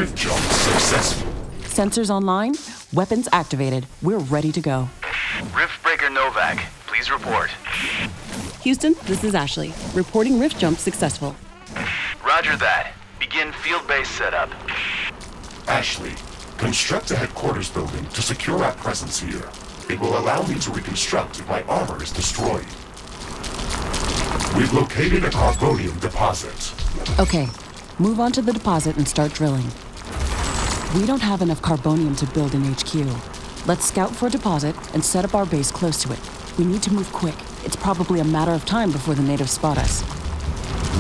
Rift jump successful. Sensors online, weapons activated. We're ready to go. Riftbreaker Novak, please report. Houston, this is Ashley. Reporting rift jump successful. Roger that. Begin field-based setup. Ashley, construct a headquarters building to secure our presence here. It will allow me to reconstruct if my armor is destroyed. We've located a carbonium deposit. Okay, move on to the deposit and start drilling. We don't have enough carbonium to build an HQ. Let's scout for a deposit and set up our base close to it. We need to move quick. It's probably a matter of time before the natives spot us.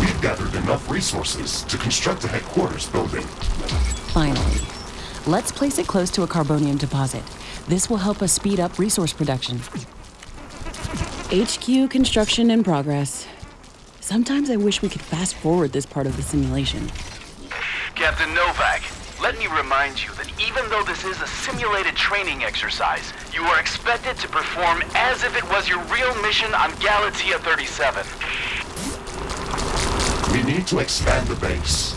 We've gathered enough resources to construct a headquarters building. Finally. Let's place it close to a carbonium deposit. This will help us speed up resource production. HQ construction in progress. Sometimes I wish we could fast forward this part of the simulation. Captain Novak, let me remind you that even though this is a simulated training exercise, you are expected to perform as if it was your real mission on Galatea 37. We need to expand the base.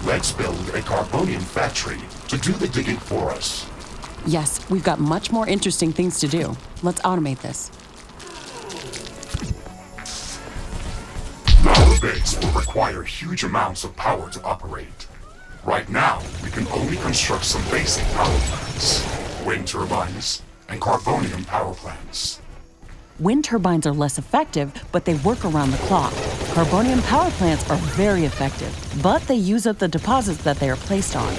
Let's build a Carbonium Factory to do the digging for us. Yes, we've got much more interesting things to do. Let's automate this. Our base will require huge amounts of power to operate. Right now, we can only construct some basic power plants, wind turbines, and carbonium power plants. Wind turbines are less effective, but they work around the clock. Carbonium power plants are very effective, but they use up the deposits that they are placed on.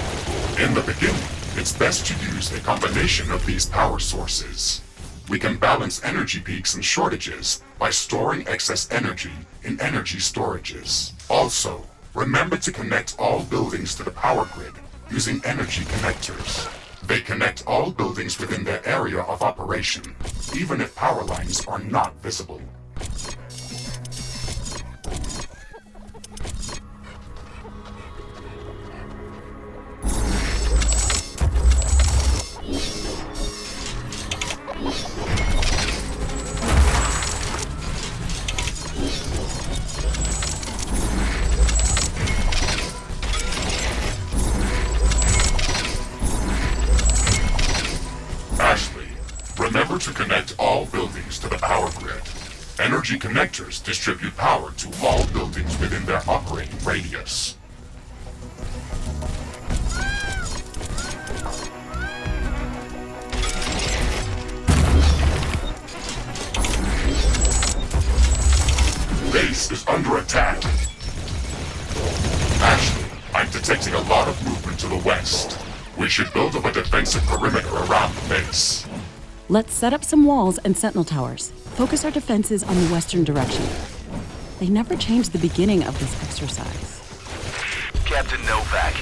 In the beginning, it's best to use a combination of these power sources. We can balance energy peaks and shortages by storing excess energy in energy storages. Also, remember to connect all buildings to the power grid using energy connectors. They connect all buildings within their area of operation, even if power lines are not visible. Remember to connect all buildings to the power grid. Energy connectors distribute power to all buildings within their operating radius. Base is under attack. Ashley, I'm detecting a lot of movement to the west. We should build up a defensive perimeter around the base. Let's set up some walls and sentinel towers. Focus our defenses on the western direction. They never changed the beginning of this exercise. Captain Novak,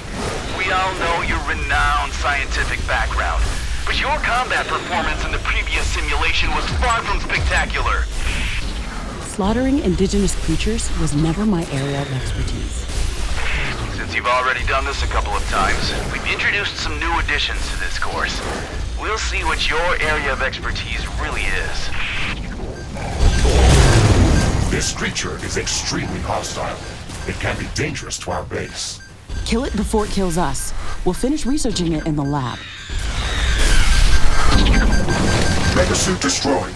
we all know your renowned scientific background, but your combat performance in the previous simulation was far from spectacular. Slaughtering indigenous creatures was never my area of expertise. Since you've already done this a couple of times, we've introduced some new additions to this course. We'll see what your area of expertise really is. This creature is extremely hostile. It can be dangerous to our base. Kill it before it kills us. We'll finish researching it in the lab. Megasuit destroyed.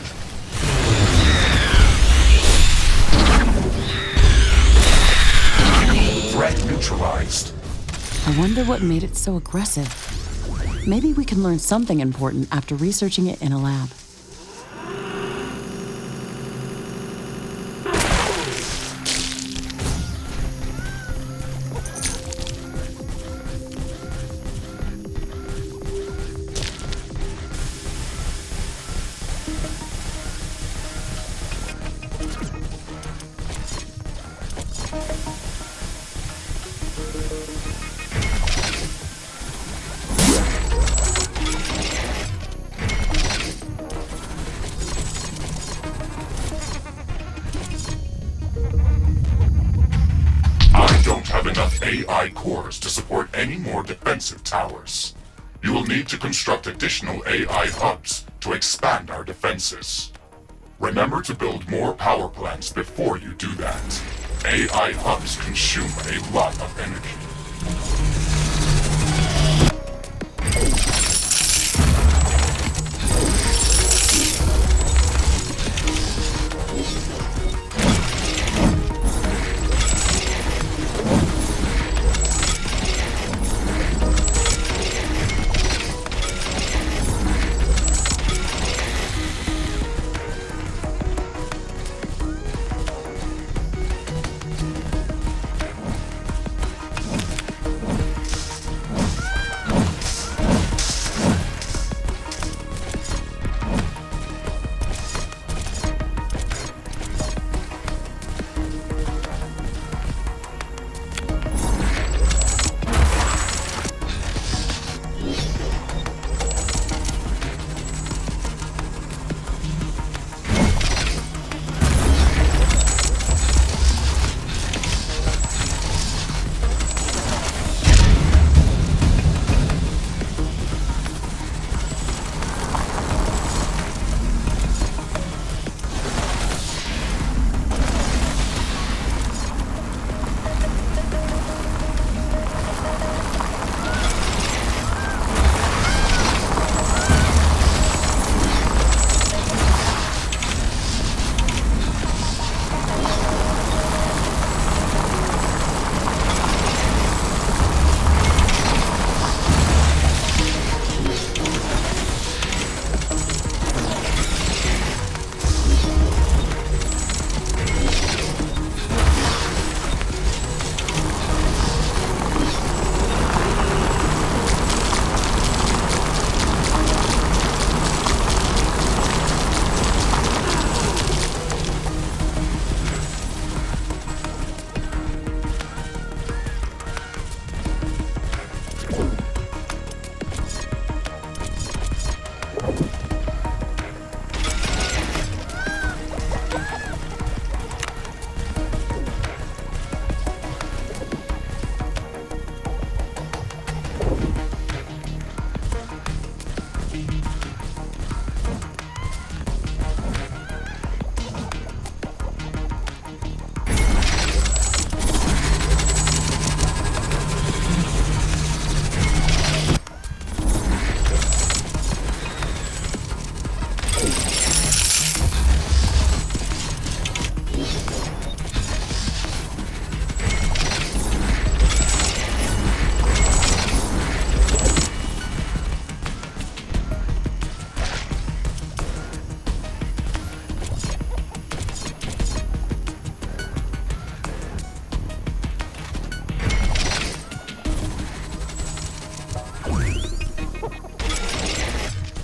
Threat neutralized. I wonder what made it so aggressive. Maybe we can learn something important after researching it in a lab. AI cores to support any more defensive towers. You will need to construct additional AI hubs to expand our defenses. Remember to build more power plants before you do that. AI hubs consume a lot of energy.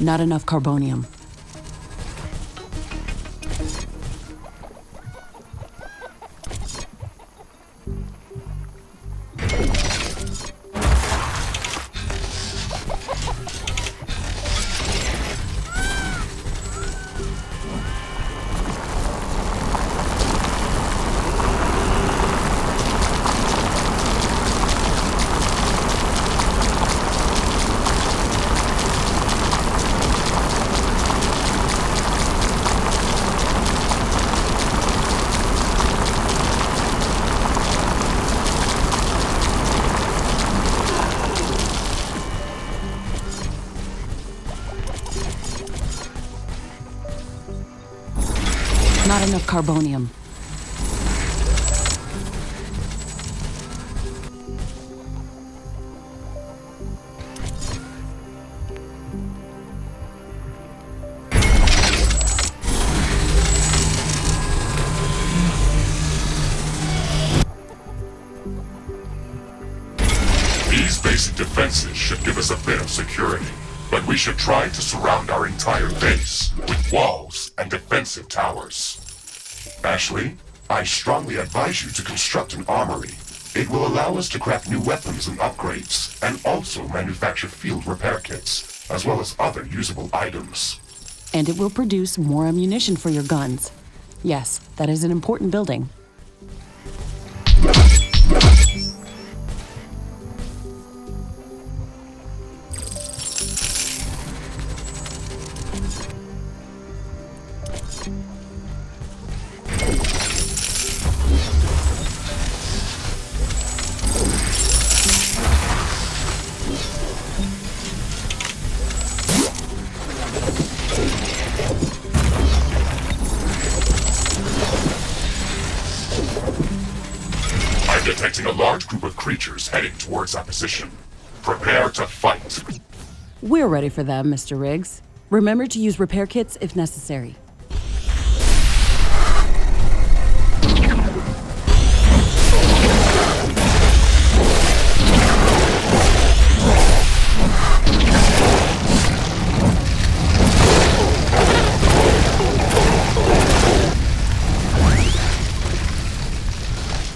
Not enough carbonium. Not enough carbonium. These basic defenses should give us a bit of security, but we should try to surround our entire base with walls and defensive towers. Ashley, I strongly advise you to construct an armory. It will allow us to craft new weapons and upgrades, and also manufacture field repair kits, as well as other usable items. And it will produce more ammunition for your guns. Yes, that is an important building. Detecting a large group of creatures heading towards our position. Prepare to fight. We're ready for them, Mr. Riggs. Remember to use repair kits if necessary.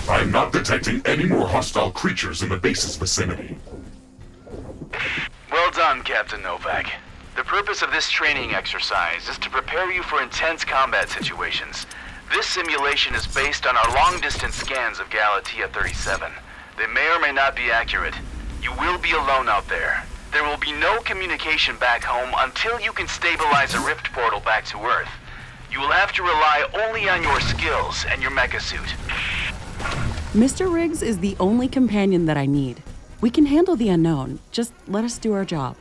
I'm not detecting any more hostile creatures in the base's vicinity. Well done, Captain Novak. The purpose of this training exercise is to prepare you for intense combat situations. This simulation is based on our long-distance scans of Galatea 37. They may or may not be accurate. You will be alone out there. There will be no communication back home until you can stabilize a rift portal back to Earth. You will have to rely only on your skills and your mecha suit. Mr. Riggs is the only companion that I need. We can handle the unknown. Just let us do our job.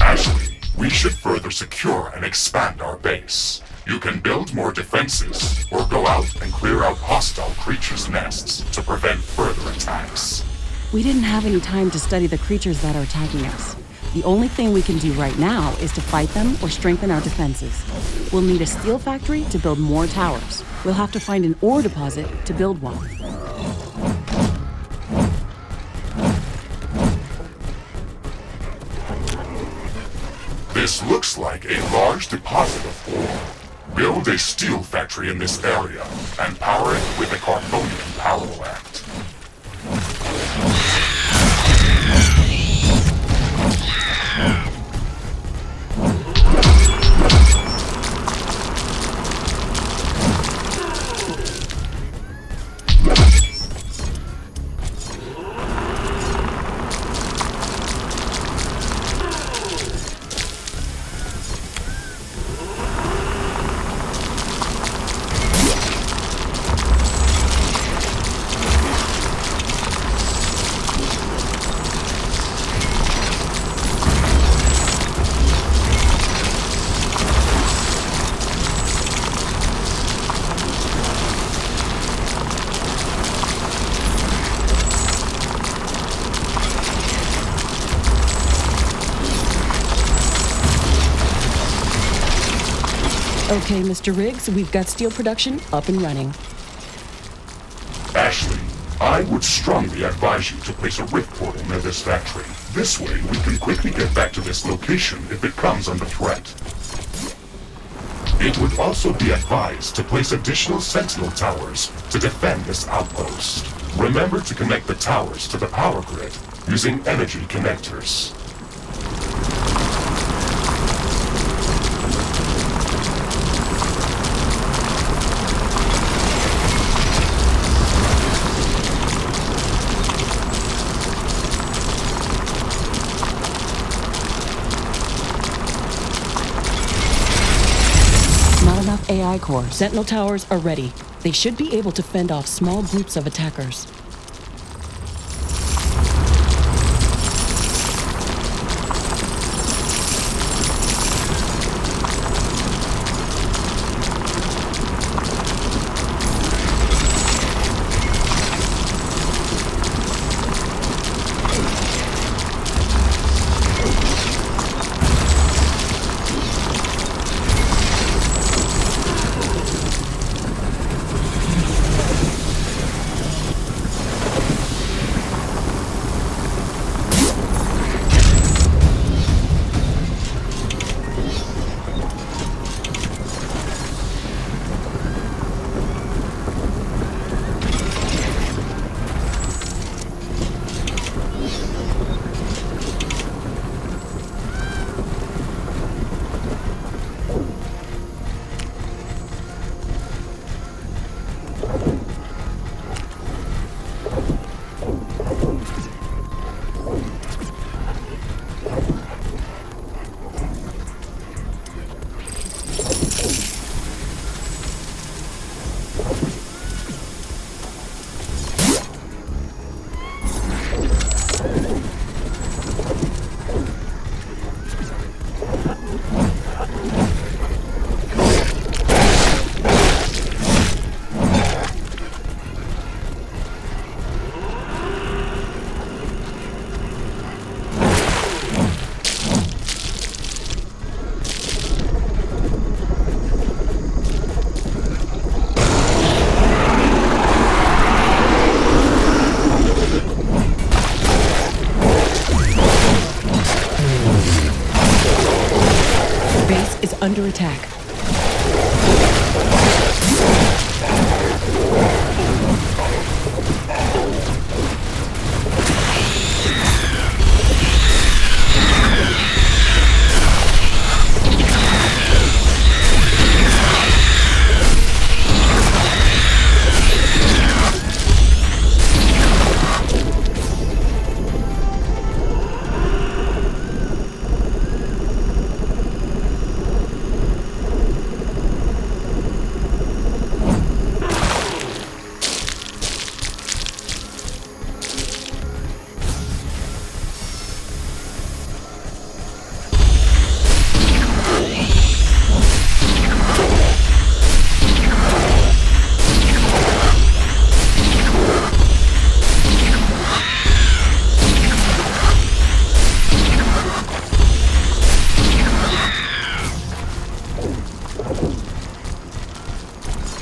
Ashley, we should further secure and expand our base. You can build more defenses, or go out and clear out hostile creatures' nests to prevent further attacks. We didn't have any time to study the creatures that are attacking us. The only thing we can do right now is to fight them or strengthen our defenses. We'll need a steel factory to build more towers. We'll have to find an ore deposit to build one. This looks like a large deposit of ore. Build a steel factory in this area and power it with a Carbonium power plant. Okay, Mr. Riggs, we've got steel production up and running. Ashley, I would strongly advise you to place a rift portal near this factory. This way, we can quickly get back to this location if it comes under threat. It would also be advised to place additional sentinel towers to defend this outpost. Remember to connect the towers to the power grid using energy connectors. AI core. Sentinel towers are ready. They should be able to fend off small groups of attackers. Under attack.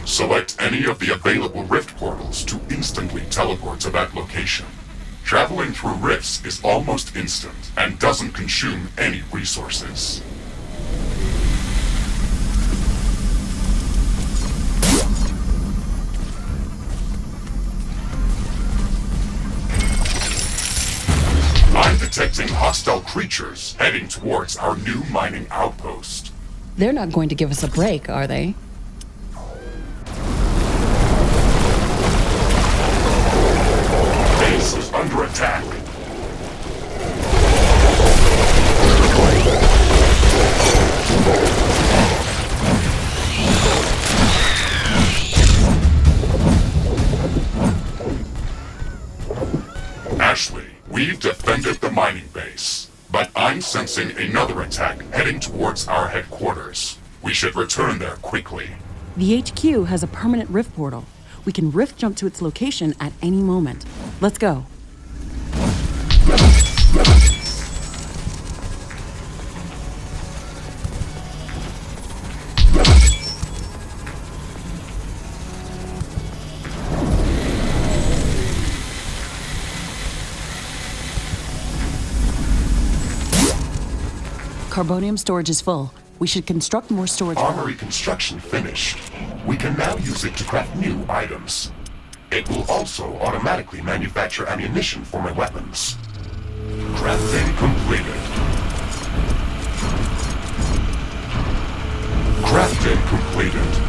Select any of the available rift portals to instantly teleport to that location. Traveling through rifts is almost instant and doesn't consume any resources. I'm detecting hostile creatures heading towards our new mining outpost. They're not going to give us a break, are they? Base is under attack. Ashley, we've defended the mining base, but I'm sensing another attack heading towards our headquarters. We should return there quickly. The HQ has a permanent rift portal. We can rift jump to its location at any moment. Let's go. Carbonium storage is full. We should construct more storage. Armory construction finished. We can now use it to craft new items. It will also automatically manufacture ammunition for my weapons. Crafting completed. Crafting completed.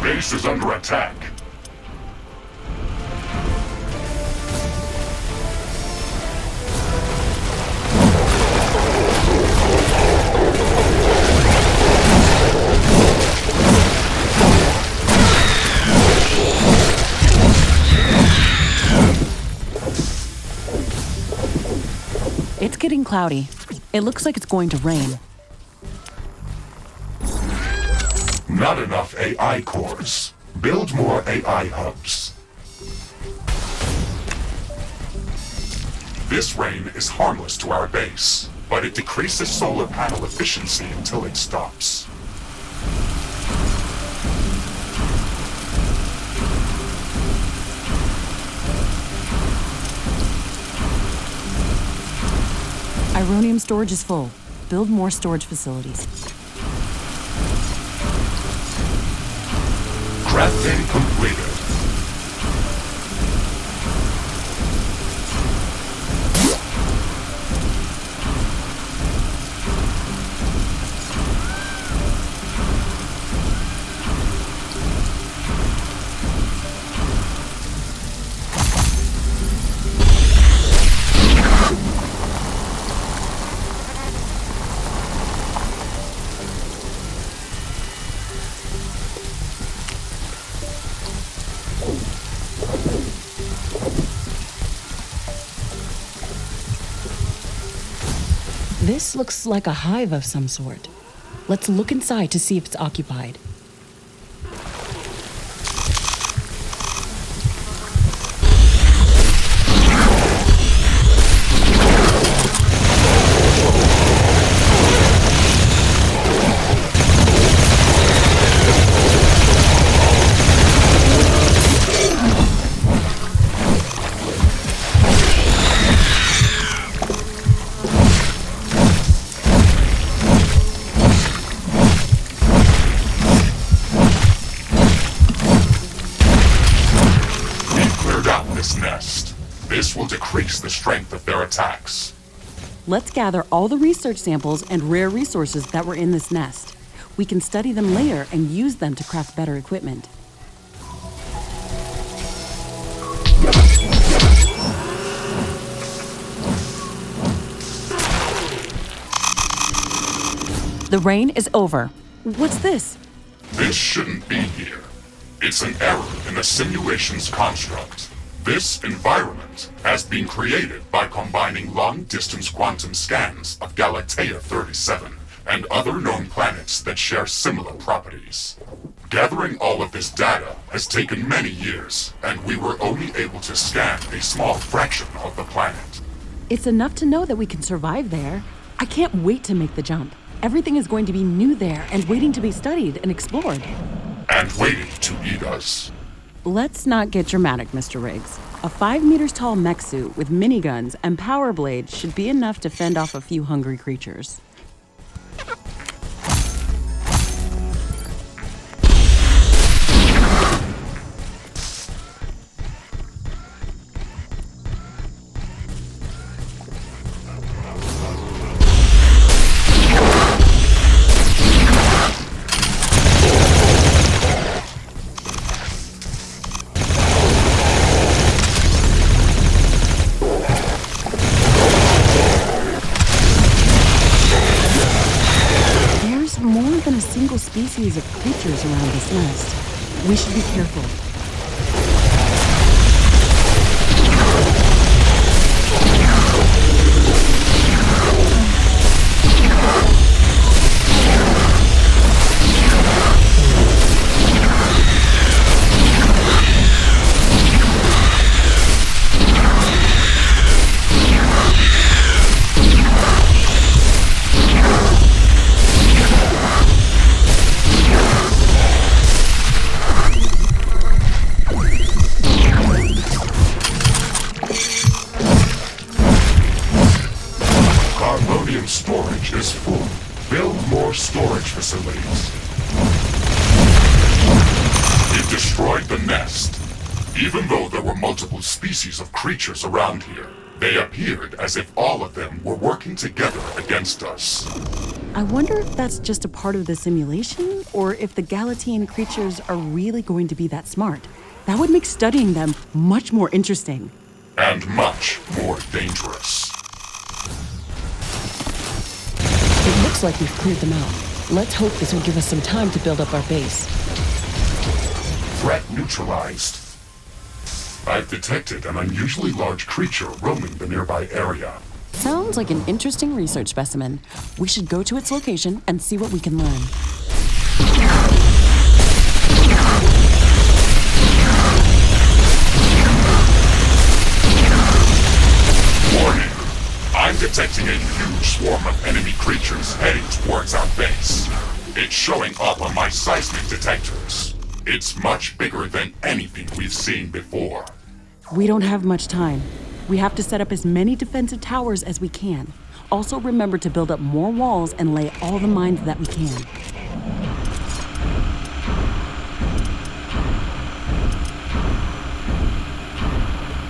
Base is under attack. It's getting cloudy. It looks like it's going to rain. Not enough AI cores. Build more AI hubs. This rain is harmless to our base, but it decreases solar panel efficiency until it stops. Ironium storage is full. Build more storage facilities. Crafting completed. This looks like a hive of some sort. Let's look inside to see if it's occupied. This will decrease the strength of their attacks. Let's gather all the research samples and rare resources that were in this nest. We can study them later and use them to craft better equipment. The rain is over. What's this? This shouldn't be here. It's an error in the simulation's construct. This environment has been created by combining long-distance quantum scans of Galatea 37 and other known planets that share similar properties. Gathering all of this data has taken many years, and we were only able to scan a small fraction of the planet. It's enough to know that we can survive there. I can't wait to make the jump. Everything is going to be new there and waiting to be studied and explored. And waiting to eat us. Let's not get dramatic, Mr. Riggs. A 5 meters tall mech suit with miniguns and power blades should be enough to fend off a few hungry creatures. Species of creatures around this nest. We should be careful. Ironium storage is full. Build more storage facilities. It destroyed the nest. Even though there were multiple species of creatures around here, they appeared as if all of them were working together against us. I wonder if that's just a part of the simulation, or if the Galatian creatures are really going to be that smart. That would make studying them much more interesting. And much more dangerous. It looks like we've cleared them out. Let's hope this will give us some time to build up our base. Threat neutralized. I've detected an unusually large creature roaming the nearby area. Sounds like an interesting research specimen. We should go to its location and see what we can learn. Warning! I'm detecting a huge swarm of enemy creatures heading towards our base. It's showing up on my seismic detectors. It's much bigger than anything we've seen before. We don't have much time. We have to set up as many defensive towers as we can. Also remember to build up more walls and lay all the mines that we can.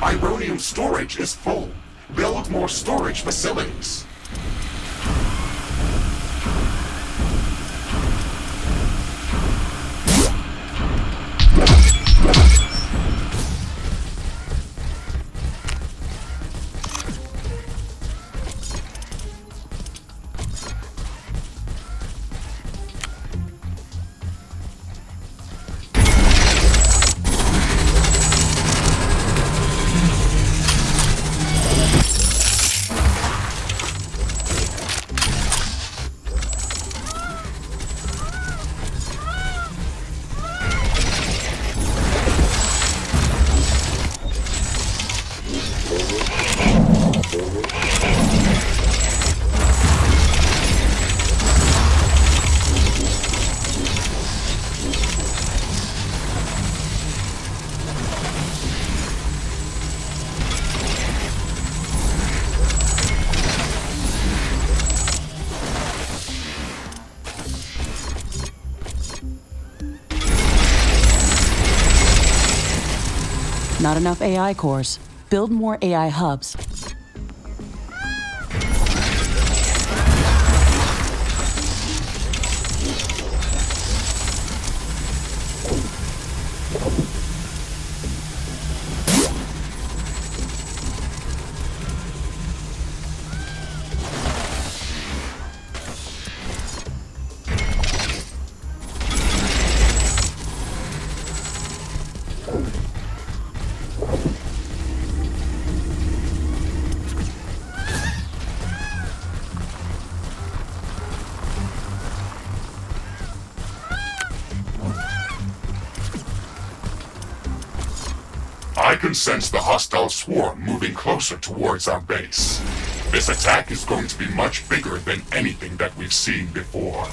Ironium storage is full. Build more storage facilities. Not enough AI cores. Build more AI hubs. I can sense the hostile swarm moving closer towards our base. This attack is going to be much bigger than anything that we've seen before.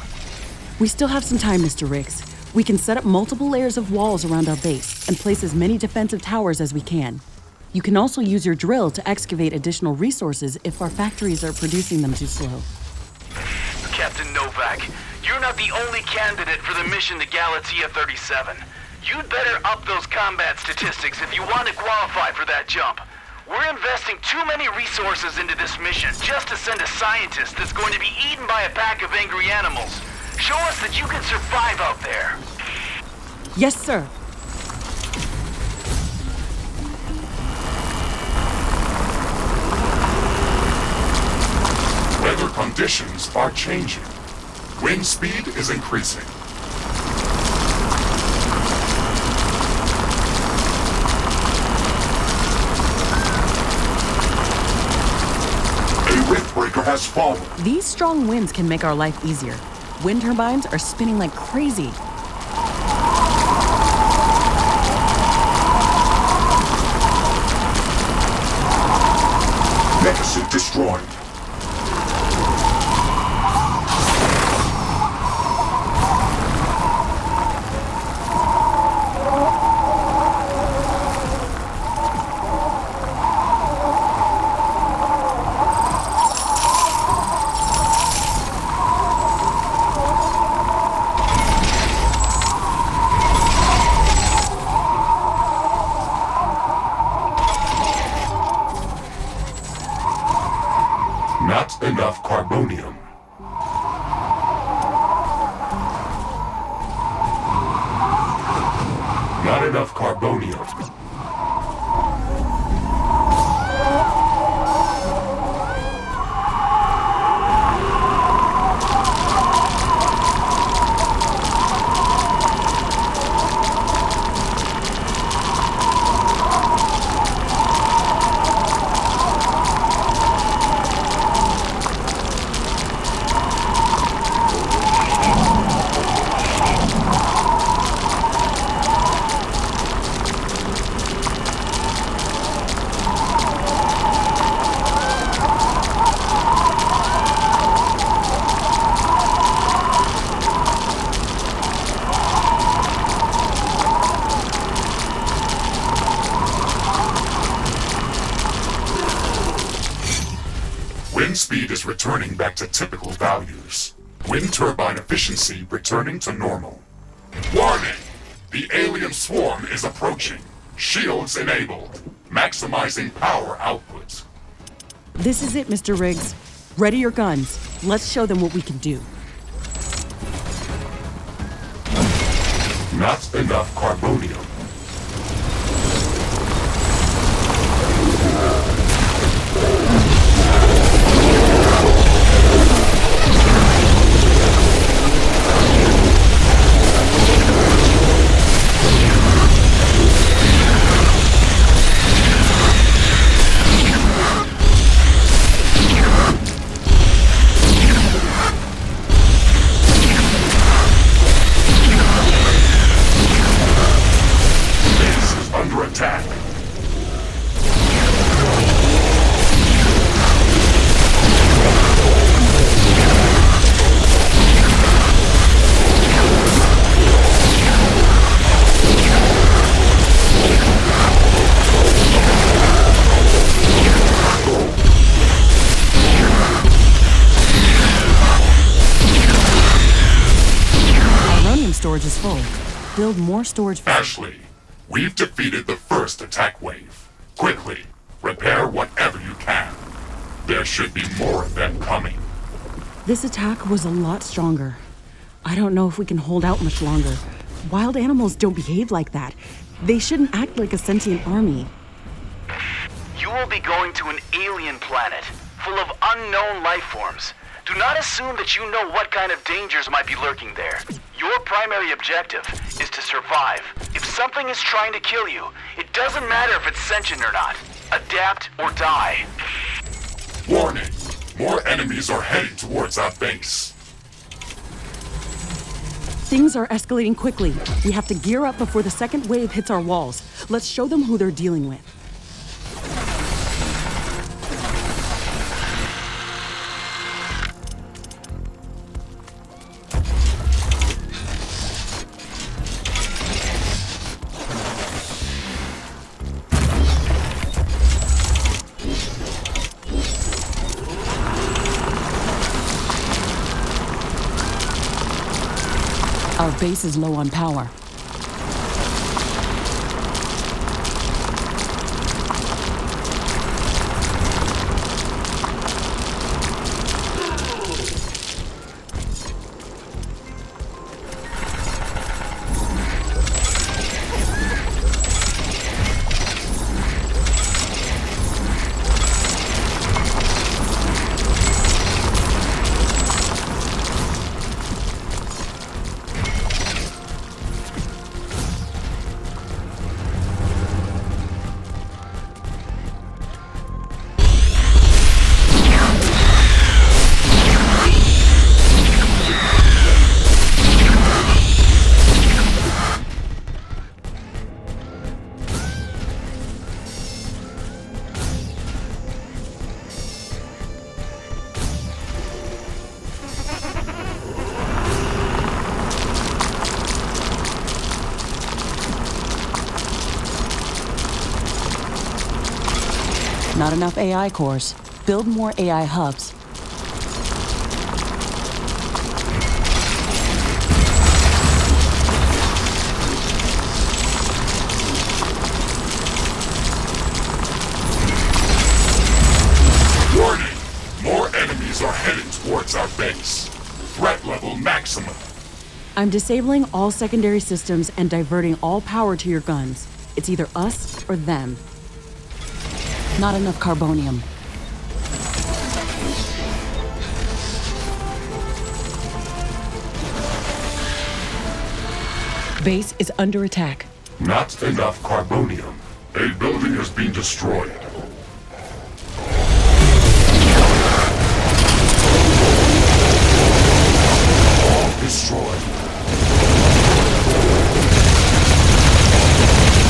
We still have some time, Mr. Riggs. We can set up multiple layers of walls around our base and place as many defensive towers as we can. You can also use your drill to excavate additional resources if our factories are producing them too slow. Captain Novak, you're not the only candidate for the mission to Galatia 37. You'd better up those combat statistics if you want to qualify for that jump. We're investing too many resources into this mission just to send a scientist that's going to be eaten by a pack of angry animals. Show us that you can survive out there. Yes, sir. Weather conditions are changing. Wind speed is increasing. Riftbreaker has fallen. These strong winds can make our life easier. Wind turbines are spinning like crazy. Megasuit destroyed. Not enough carbonium. Not enough carbonium. Wind speed is returning back to typical values. Wind turbine efficiency returning to normal. Warning! The alien swarm is approaching. Shields enabled. Maximizing power output. This is it, Mr. Riggs. Ready your guns. Let's show them what we can do. Not enough carbonium. Storage is full. Build more storage. Ashley, we've defeated the first attack wave. Quickly, repair whatever you can. There should be more of them coming. This attack was a lot stronger. I don't know if we can hold out much longer. Wild animals don't behave like that. They shouldn't act like a sentient army. You will be going to an alien planet, full of unknown life forms. Do not assume that you know what kind of dangers might be lurking there. Your primary objective is to survive. If something is trying to kill you, it doesn't matter if it's sentient or not. Adapt or die. Warning! More enemies are heading towards our base. Things are escalating quickly. We have to gear up before the second wave hits our walls. Let's show them who they're dealing with. Our base is low on power. Not enough AI cores. Build more AI hubs. Warning! More heading towards our base. Threat level maximum. I'm disabling all secondary systems and diverting all power to your guns. It's either us or them. Not enough carbonium. Base is under attack. Not enough carbonium. A building has been destroyed. All destroyed.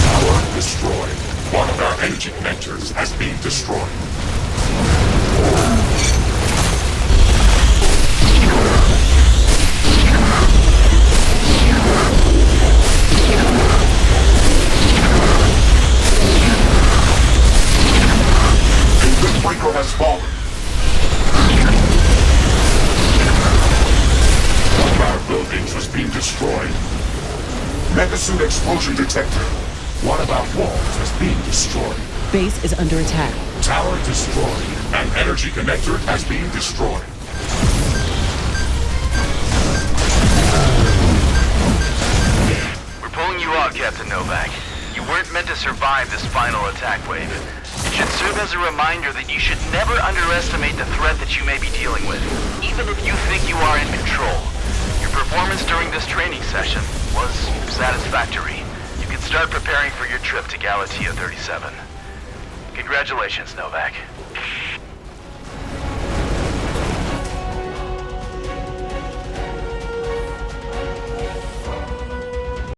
Tower destroyed. One of our energy connectors has been destroyed. Riftbreaker has fallen. One of our buildings has been destroyed. Megasuit explosion detector. One of our walls has been destroyed. Base is under attack. Tower destroyed. An energy connector has been destroyed. We're pulling you out, Captain Novak. You weren't meant to survive this final attack wave. It should serve as a reminder that you should never underestimate the threat that you may be dealing with, even if you think you are in control. Your performance during this training session was satisfactory. You can start preparing for your trip to Galatea 37. Congratulations, Novak.